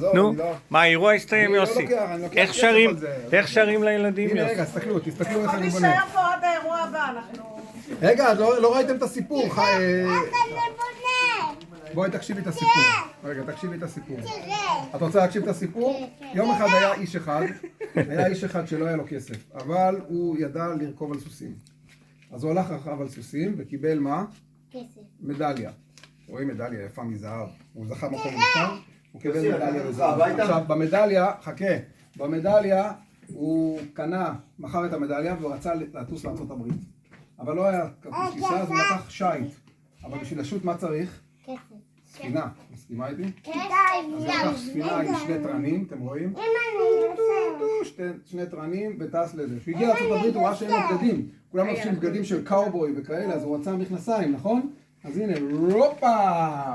נו, מה, האירוע הסתיים, יוסי? איך שרים לילדים, הנה, יוסי? רגע, תסתכלו איך אני בונה. נשאר פה עד האירוע הבא, אנחנו... רגע, לא ראיתם את הסיפור. איך אני בונה? בואי תקשיבי את הסיפור. רגע, תקשיבי את הסיפור. את רוצה להקשיב את הסיפור? יום אחד היה איש אחד שלא היה לו כסף, אבל הוא ידע לרכוב על סוסים. אז הוא הלך רכב על סוסים וקיבל מה? כסף. מדליה. רואים מדליה יפה מזהב. הוא זכה מקום ראשון, הוא קיבל מדליה מזהב. עכשיו, במדליה הוא מכר את המדליה והוא רצה לטוס לארצות הברית. אבל לא היה כרטיס טיסה, אז הוא לקח שייט. אבל בשביל לשוט מה צריך? כסף. ספינה. מסכימה איתי? כסף. אז הוא לקח ספינה עם שני תרנים, אתם רואים? שני תרנים וטס לזה. כשהוא הגיע לארצות הברית הוא ראה שאין לו בגדים. כולם לובשים בגדים של קאובוי וכאלה, אז הוא רצה מכנסיים, נכון? אז הנה, רופה!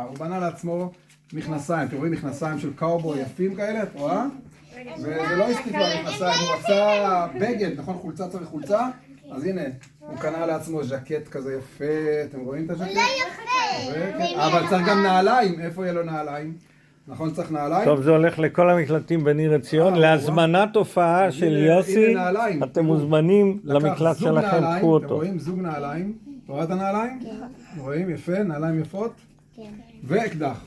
הוא בנה לעצמו מכנסיים. אתם רואים מכנסיים של קאובוי יפים כאלה, את רואה? וזה לא הספיק למכנסיים, הוא רצה בגד, נכון? חולצה צריך חולצה? אז הנה, הוא קנה לעצמו ז'קט כזה יפה, אתם רואים את הז'קט? לא יפה. אבל צריך גם נעליים, איפה יהיה לו נעליים? נכון, צריך נעליים? טוב, זה הולך לכל המקלטים בניר עציון. להזמנת הופעה של יוסי, אתם מוזמנים למקלט שלכם, קחו אתם אותו. רואים זוג נעליים? אתה רואה את הנעליים? כן. רואים? יפה, נעליים יפות? כן. ואקדח.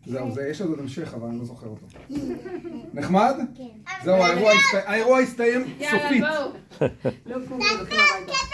זהו, יש עוד המשך, אבל אני לא זוכר אותו. נחמד? כן. זהו, האירוע הסתיים סופית. יאללה, בואו. לא קוראים, הולכים הביתה.